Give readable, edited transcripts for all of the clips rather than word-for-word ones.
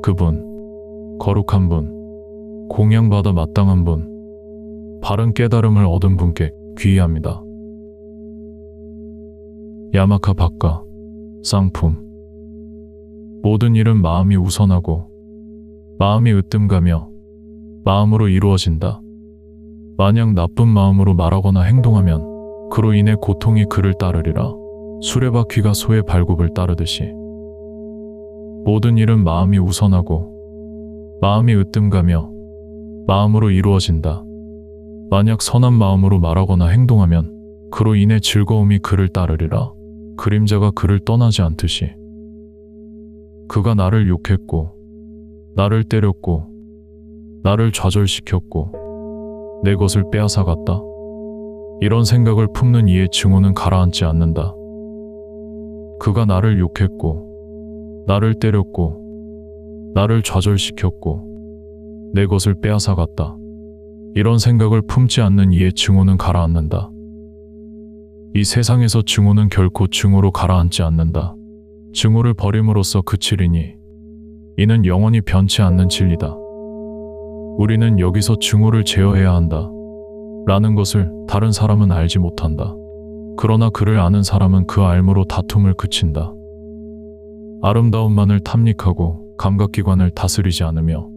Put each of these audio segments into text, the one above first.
그분, 거룩한 분, 공양받아 마땅한 분, 바른 깨달음을 얻은 분께 귀의합니다. 야마카 박가, 쌍품. 모든 일은 마음이 우선하고 마음이 으뜸가며 마음으로 이루어진다. 만약 나쁜 마음으로 말하거나 행동하면 그로 인해 고통이 그를 따르리라. 수레바퀴가 소의 발굽을 따르듯이 모든 일은 마음이 우선하고 마음이 으뜸가며 마음으로 이루어진다. 만약 선한 마음으로 말하거나 행동하면 그로 인해 즐거움이 그를 따르리라. 그림자가 그를 떠나지 않듯이 그가 나를 욕했고 나를 때렸고 나를 좌절시켰고 내 것을 빼앗아갔다. 이런 생각을 품는 이의 증오는 가라앉지 않는다. 그가 나를 욕했고 나를 때렸고 나를 좌절시켰고 내 것을 빼앗아갔다. 이런 생각을 품지 않는 이의 증오는 가라앉는다. 이 세상에서 증오는 결코 증오로 가라앉지 않는다. 증오를 버림으로써 그치리니 이는 영원히 변치 않는 진리다. 우리는 여기서 증오를 제어해야 한다. 라는 것을 다른 사람은 알지 못한다. 그러나 그를 아는 사람은 그 알므로 다툼을 그친다. 아름다움만을 탐닉하고 감각기관을 다스리지 않으며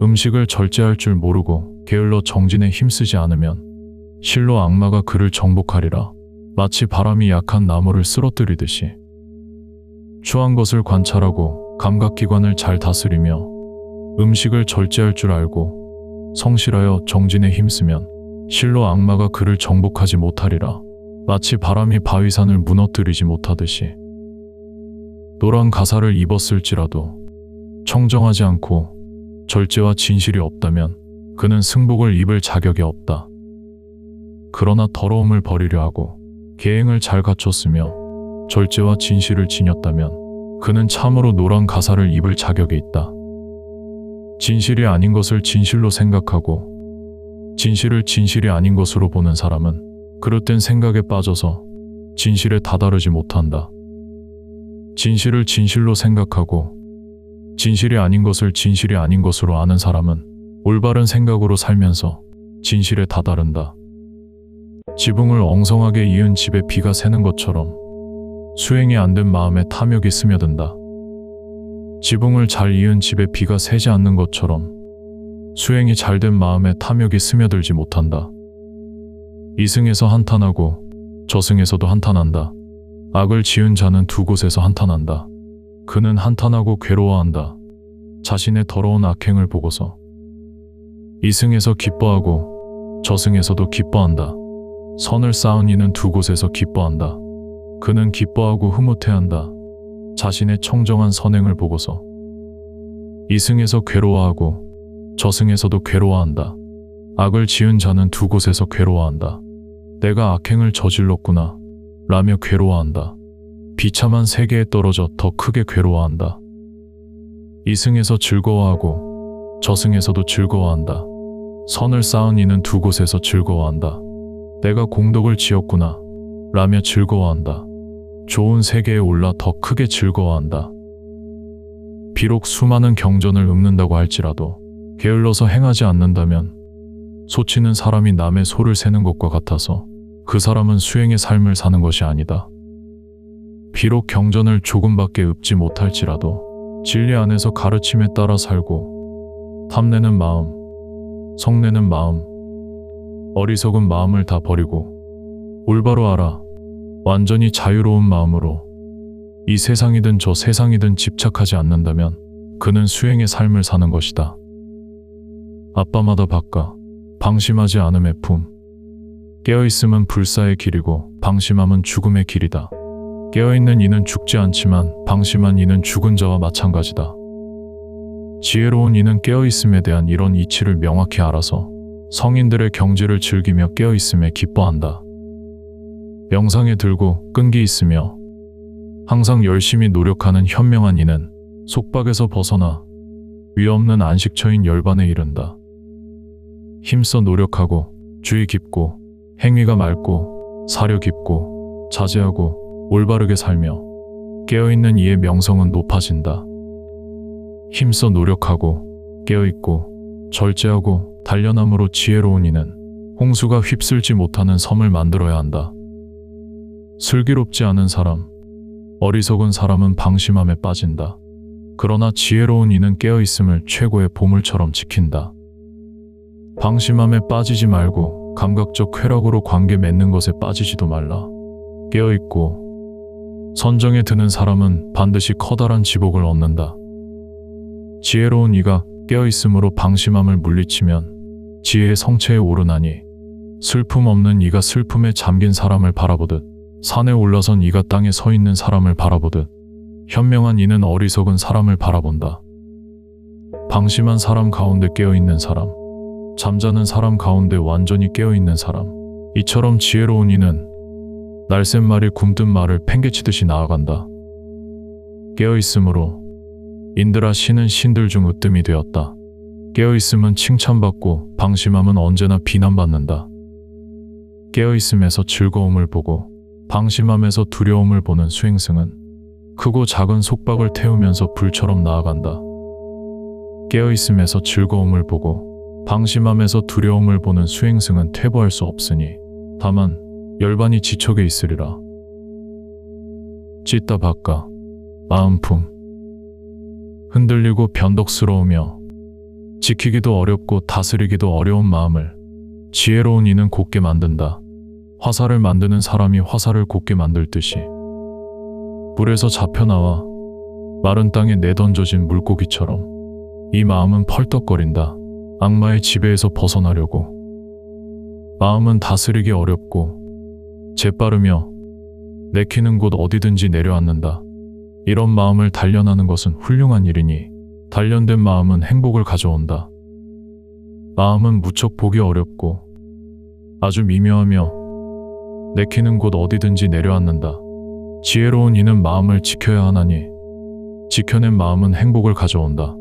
음식을 절제할 줄 모르고 게을러 정진에 힘쓰지 않으면 실로 악마가 그를 정복하리라. 마치 바람이 약한 나무를 쓰러뜨리듯이 추한 것을 관찰하고 감각기관을 잘 다스리며 음식을 절제할 줄 알고 성실하여 정진에 힘쓰면 실로 악마가 그를 정복하지 못하리라. 마치 바람이 바위산을 무너뜨리지 못하듯이 노란 가사를 입었을지라도 청정하지 않고 절제와 진실이 없다면 그는 승복을 입을 자격이 없다. 그러나 더러움을 버리려 하고 계행을 잘 갖췄으며 절제와 진실을 지녔다면 그는 참으로 노란 가사를 입을 자격이 있다. 진실이 아닌 것을 진실로 생각하고 진실을 진실이 아닌 것으로 보는 사람은 그릇된 생각에 빠져서 진실에 다다르지 못한다. 진실을 진실로 생각하고 진실이 아닌 것을 진실이 아닌 것으로 아는 사람은 올바른 생각으로 살면서 진실에 다다른다. 지붕을 엉성하게 이은 집에 비가 새는 것처럼 수행이 안 된 마음에 탐욕이 스며든다. 지붕을 잘 이은 집에 비가 새지 않는 것처럼 수행이 잘 된 마음에 탐욕이 스며들지 못한다. 이승에서 한탄하고 저승에서도 한탄한다. 악을 지은 자는 두 곳에서 한탄한다. 그는 한탄하고 괴로워한다. 자신의 더러운 악행을 보고서 이승에서 기뻐하고 저승에서도 기뻐한다. 선을 쌓은 이는 두 곳에서 기뻐한다. 그는 기뻐하고 흐뭇해한다. 자신의 청정한 선행을 보고서 이승에서 괴로워하고 저승에서도 괴로워한다. 악을 지은 자는 두 곳에서 괴로워한다. 내가 악행을 저질렀구나 라며 괴로워한다. 비참한 세계에 떨어져 더 크게 괴로워한다. 이승에서 즐거워하고 저승에서도 즐거워한다. 선을 쌓은 이는 두 곳에서 즐거워한다. 내가 공덕을 지었구나 라며 즐거워한다. 좋은 세계에 올라 더 크게 즐거워한다. 비록 수많은 경전을 읊는다고 할지라도 게을러서 행하지 않는다면 소치는 사람이 남의 소를 세는 것과 같아서 그 사람은 수행의 삶을 사는 것이 아니다. 비록 경전을 조금밖에 읊지 못할지라도 진리 안에서 가르침에 따라 살고 탐내는 마음, 성내는 마음, 어리석은 마음을 다 버리고 올바로 알아 완전히 자유로운 마음으로 이 세상이든 저 세상이든 집착하지 않는다면 그는 수행의 삶을 사는 것이다. 아빠마다 바까 방심하지 않음의 품. 깨어있음은 불사의 길이고 방심함은 죽음의 길이다. 깨어있는 이는 죽지 않지만 방심한 이는 죽은 자와 마찬가지다. 지혜로운 이는 깨어있음에 대한 이런 이치를 명확히 알아서 성인들의 경지를 즐기며 깨어있음에 기뻐한다. 명상에 들고 끈기 있으며 항상 열심히 노력하는 현명한 이는 속박에서 벗어나 위없는 안식처인 열반에 이른다. 힘써 노력하고 주의 깊고 행위가 맑고 사려 깊고 자제하고 올바르게 살며 깨어있는 이의 명성은 높아진다. 힘써 노력하고 깨어있고 절제하고 단련함으로 지혜로운 이는 홍수가 휩쓸지 못하는 섬을 만들어야 한다. 슬기롭지 않은 사람, 어리석은 사람은 방심함에 빠진다. 그러나 지혜로운 이는 깨어있음을 최고의 보물처럼 지킨다. 방심함에 빠지지 말고 감각적 쾌락으로 관계 맺는 것에 빠지지도 말라. 깨어있고 선정에 드는 사람은 반드시 커다란 지복을 얻는다. 지혜로운 이가 깨어있음으로 방심함을 물리치면 지혜의 성체에 오르나니, 슬픔 없는 이가 슬픔에 잠긴 사람을 바라보듯 산에 올라선 이가 땅에 서 있는 사람을 바라보듯 현명한 이는 어리석은 사람을 바라본다. 방심한 사람 가운데 깨어있는 사람, 잠자는 사람 가운데 완전히 깨어있는 사람, 이처럼 지혜로운 이는 날쌘 말이 굼뜬 말을 팽개치듯이 나아간다. 깨어있음으로 인드라 신은 신들 중 으뜸이 되었다. 깨어있음은 칭찬받고 방심함은 언제나 비난받는다. 깨어있음에서 즐거움을 보고 방심함에서 두려움을 보는 수행승은 크고 작은 속박을 태우면서 불처럼 나아간다. 깨어있음에서 즐거움을 보고 방심함에서 두려움을 보는 수행승은 퇴보할 수 없으니 다만 열반이 지척에 있으리라. 찢다 바까 마음품 흔들리고 변덕스러우며 지키기도 어렵고 다스리기도 어려운 마음을 지혜로운 이는 곧게 만든다. 화살을 만드는 사람이 화살을 곧게 만들듯이 불에서 잡혀나와 마른 땅에 내던져진 물고기처럼 이 마음은 펄떡거린다. 악마의 지배에서 벗어나려고 마음은 다스리기 어렵고 재빠르며 내키는 곳 어디든지 내려앉는다. 이런 마음을 단련하는 것은 훌륭한 일이니 단련된 마음은 행복을 가져온다. 마음은 무척 보기 어렵고 아주 미묘하며 내키는 곳 어디든지 내려앉는다. 지혜로운 이는 마음을 지켜야 하나니 지켜낸 마음은 행복을 가져온다.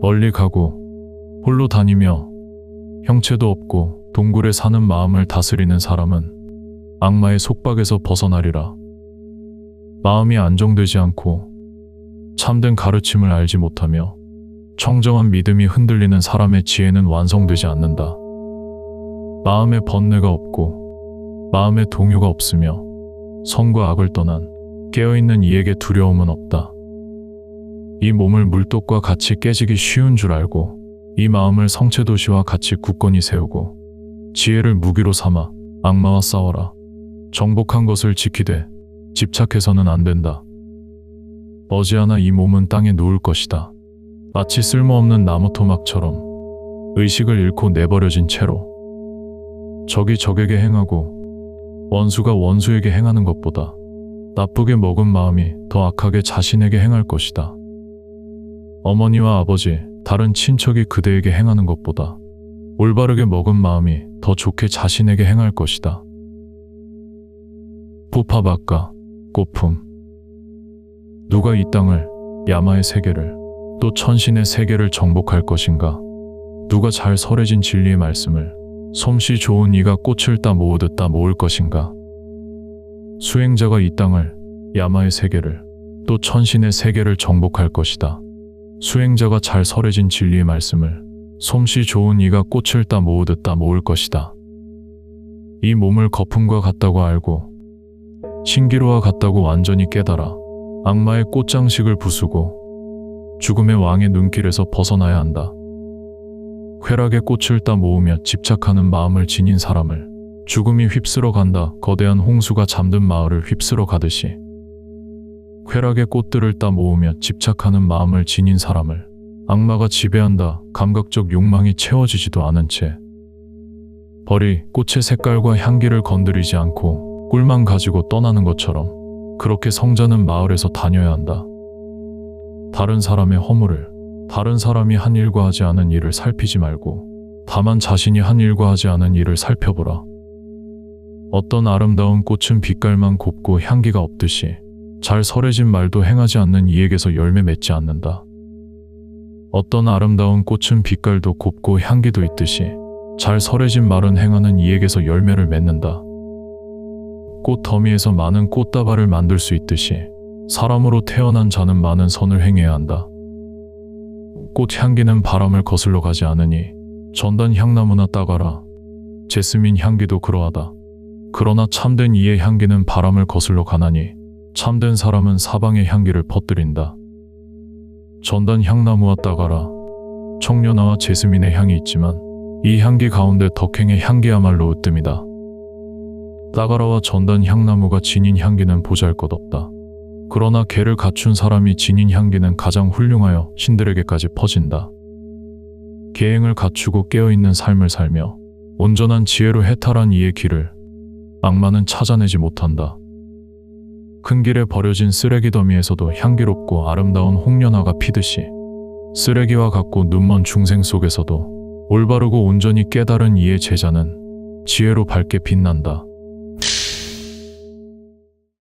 멀리 가고 홀로 다니며 형체도 없고 동굴에 사는 마음을 다스리는 사람은 악마의 속박에서 벗어나리라. 마음이 안정되지 않고 참된 가르침을 알지 못하며 청정한 믿음이 흔들리는 사람의 지혜는 완성되지 않는다. 마음에 번뇌가 없고 마음에 동요가 없으며 선과 악을 떠난 깨어있는 이에게 두려움은 없다. 이 몸을 물독과 같이 깨지기 쉬운 줄 알고 이 마음을 성체도시와 같이 굳건히 세우고 지혜를 무기로 삼아 악마와 싸워라. 정복한 것을 지키되 집착해서는 안 된다. 머지않아 이 몸은 땅에 누울 것이다. 마치 쓸모없는 나무 토막처럼 의식을 잃고 내버려진 채로 적이 적에게 행하고 원수가 원수에게 행하는 것보다 나쁘게 먹은 마음이 더 악하게 자신에게 행할 것이다. 어머니와 아버지, 다른 친척이 그대에게 행하는 것보다 올바르게 먹은 마음이 더 좋게 자신에게 행할 것이다. 부파박가, 꽃품. 누가 이 땅을, 야마의 세계를, 또 천신의 세계를 정복할 것인가? 누가 잘 설해진 진리의 말씀을 솜씨 좋은 이가 꽃을 따 모으듯 따 모을 것인가? 수행자가 이 땅을, 야마의 세계를, 또 천신의 세계를 정복할 것이다. 수행자가 잘 설해진 진리의 말씀을 솜씨 좋은 이가 꽃을 따 모으듯 따 모을 것이다. 이 몸을 거품과 같다고 알고 신기루와 같다고 완전히 깨달아 악마의 꽃장식을 부수고 죽음의 왕의 눈길에서 벗어나야 한다. 쾌락의 꽃을 따 모으며 집착하는 마음을 지닌 사람을 죽음이 휩쓸어 간다. 거대한 홍수가 잠든 마을을 휩쓸어 가듯이 쾌락의 꽃들을 따 모으며 집착하는 마음을 지닌 사람을 악마가 지배한다. 감각적 욕망이 채워지지도 않은 채 벌이 꽃의 색깔과 향기를 건드리지 않고 꿀만 가지고 떠나는 것처럼 그렇게 성자는 마을에서 다녀야 한다. 다른 사람의 허물을 다른 사람이 한 일과 하지 않은 일을 살피지 말고 다만 자신이 한 일과 하지 않은 일을 살펴보라. 어떤 아름다운 꽃은 빛깔만 곱고 향기가 없듯이 잘 설해진 말도 행하지 않는 이에게서 열매 맺지 않는다. 어떤 아름다운 꽃은 빛깔도 곱고 향기도 있듯이 잘 설해진 말은 행하는 이에게서 열매를 맺는다. 꽃 더미에서 많은 꽃다발을 만들 수 있듯이 사람으로 태어난 자는 많은 선을 행해야 한다. 꽃 향기는 바람을 거슬러 가지 않으니 전단 향나무나 따가라. 제스민 향기도 그러하다. 그러나 참된 이의 향기는 바람을 거슬러 가나니 참된 사람은 사방의 향기를 퍼뜨린다. 전단 향나무와 따가라. 청년아와 제스민의 향이 있지만 이 향기 가운데 덕행의 향기야말로 으뜸이다. 따가라와 전단 향나무가 지닌 향기는 보잘것없다. 그러나 개를 갖춘 사람이 지닌 향기는 가장 훌륭하여 신들에게까지 퍼진다. 계행을 갖추고 깨어있는 삶을 살며 온전한 지혜로 해탈한 이의 길을 악마는 찾아내지 못한다. 큰 길에 버려진 쓰레기 더미에서도 향기롭고 아름다운 홍련화가 피듯이 쓰레기와 같고 눈먼 중생 속에서도 올바르고 온전히 깨달은 이의 제자는 지혜로 밝게 빛난다.